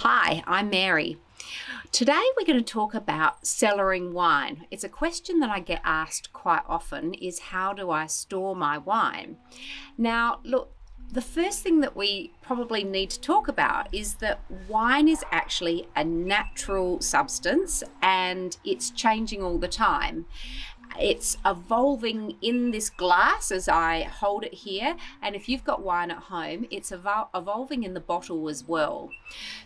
Hi, I'm Mary. Today we're going to talk about cellaring wine. It's a question that I get asked quite often is how do I store my wine? Now, look, the first thing that we probably need to talk about is that wine is actually a natural substance and it's changing all the time. It's evolving in this glass as I hold it here, and if you've got wine at home, it's evolving in the bottle as well.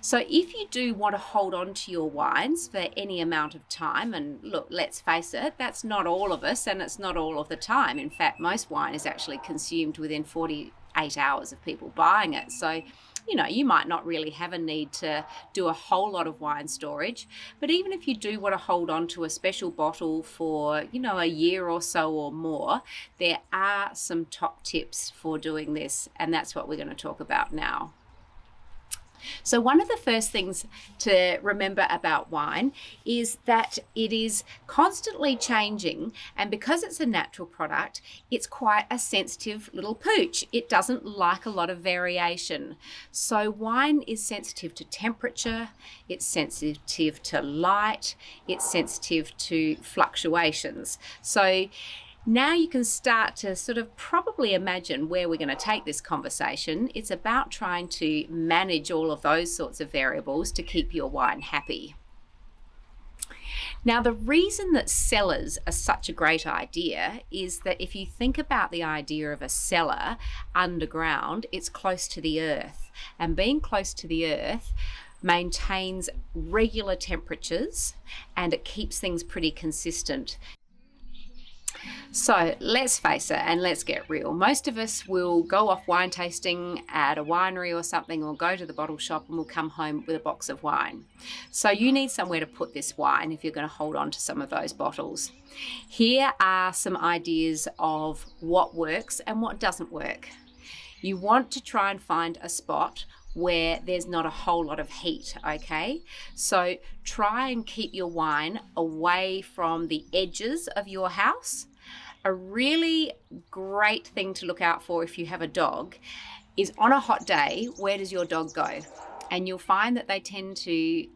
So if you do want to hold on to your wines for any amount of time, and look, let's face it, that's not all of us and it's not all of the time. In fact, most wine is actually consumed within 48 hours of people buying it. So you might not really have a need to do a whole lot of wine storage, but even if you do want to hold on to a special bottle for, a year or so or more, there are some top tips for doing this, and that's what we're going to talk about now. So one of the first things to remember about wine is that it is constantly changing, and because it's a natural product, it's quite a sensitive little pooch. It doesn't like a lot of variation. So wine is sensitive to temperature, it's sensitive to light, it's sensitive to fluctuations. So now you can start to sort of probably imagine where we're going to take this conversation. It's about trying to manage all of those sorts of variables to keep your wine happy. Now, the reason that cellars are such a great idea is that if you think about the idea of a cellar underground, it's close to the earth, and being close to the earth maintains regular temperatures and it keeps things pretty consistent. So let's face it and let's get real. Most of us will go off wine tasting at a winery or something, or go to the bottle shop and we'll come home with a box of wine. So you need somewhere to put this wine if you're going to hold on to some of those bottles. Here are some ideas of what works and what doesn't work. You want to try and find a spot where there's not a whole lot of heat, okay? So try and keep your wine away from the edges of your house. A really great thing to look out for if you have a dog is on a hot day, where does your dog go? And you'll find that they tend to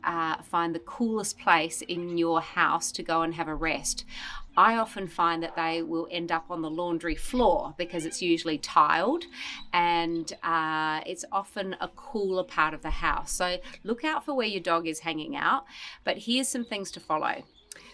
find the coolest place in your house to go and have a rest. I often find that they will end up on the laundry floor because it's usually tiled and it's often a cooler part of the house. So look out for where your dog is hanging out, but here's some things to follow.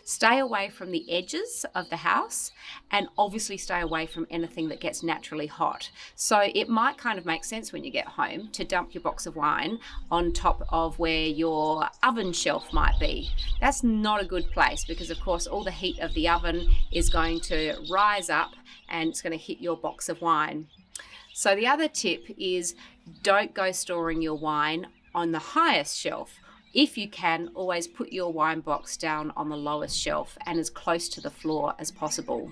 Stay away from the edges of the house, and obviously stay away from anything that gets naturally hot. So it might kind of make sense when you get home to dump your box of wine on top of where your oven shelf might be. That's not a good place because, of course, all the heat of the oven is going to rise up and it's going to hit your box of wine. So the other tip is don't go storing your wine on the highest shelf. If you can, always put your wine box down on the lowest shelf and as close to the floor as possible.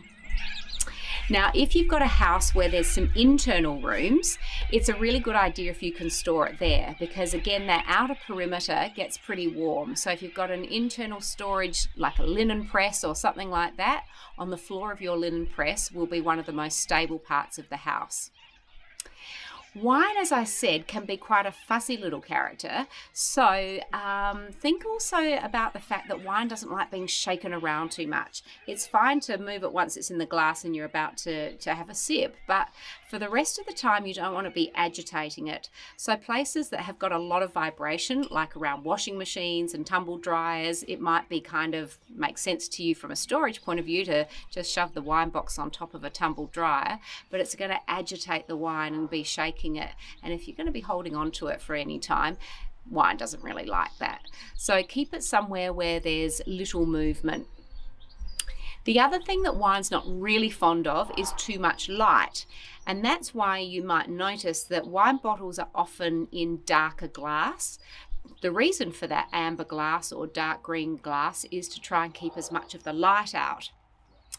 Now, if you've got a house where there's some internal rooms, it's a really good idea if you can store it there because, again, that outer perimeter gets pretty warm. So if you've got an internal storage like a linen press or something like that, on the floor of your linen press will be one of the most stable parts of the house. Wine, as I said, can be quite a fussy little character, so think also about the fact that wine doesn't like being shaken around too much. It's fine to move it once it's in the glass and you're about to have a sip, but for the rest of the time you don't want to be agitating it. So places that have got a lot of vibration, like around washing machines and tumble dryers, it might be kind of make sense to you from a storage point of view to just shove the wine box on top of a tumble dryer, but it's going to agitate the wine and be shaking it. And if you're going to be holding on to it for any time, wine doesn't really like that. So keep it somewhere where there's little movement. The other thing that wine's not really fond of is too much light. And that's why you might notice that wine bottles are often in darker glass. The reason for that amber glass or dark green glass is to try and keep as much of the light out.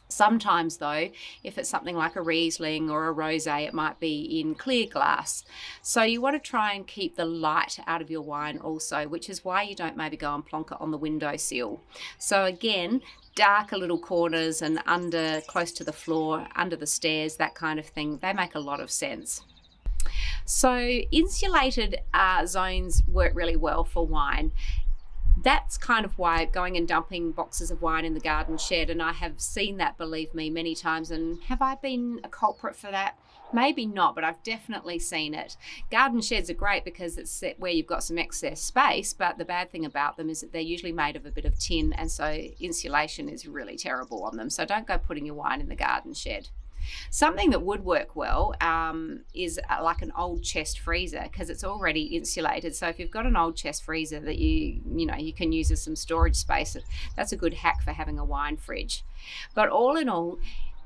Sometimes though, if it's something like a Riesling or a Rosé, it might be in clear glass. So you want to try and keep the light out of your wine also, which is why you don't maybe go and plonk it on the windowsill. So again, darker little corners and under, close to the floor, under the stairs, that kind of thing, they make a lot of sense. So insulated zones work really well for wine. That's kind of why going and dumping boxes of wine in the garden shed, and I have seen that, believe me, many times. And have I been a culprit for that? Maybe not, but I've definitely seen it. Garden sheds are great because it's where you've got some excess space, but the bad thing about them is that they're usually made of a bit of tin, and so insulation is really terrible on them. So don't go putting your wine in the garden shed. Something that would work well is like an old chest freezer, because it's already insulated. So if you've got an old chest freezer that you can use as some storage space, that's a good hack for having a wine fridge. But all in all,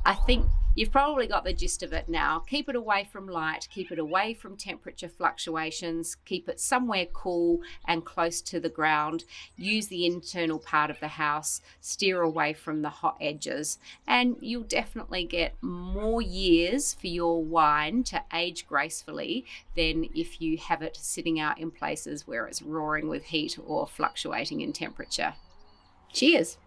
I think you've probably got the gist of it now. Keep it away from light, keep it away from temperature fluctuations, keep it somewhere cool and close to the ground. Use the internal part of the house, steer away from the hot edges, and you'll definitely get more years for your wine to age gracefully than if you have it sitting out in places where it's roaring with heat or fluctuating in temperature. Cheers.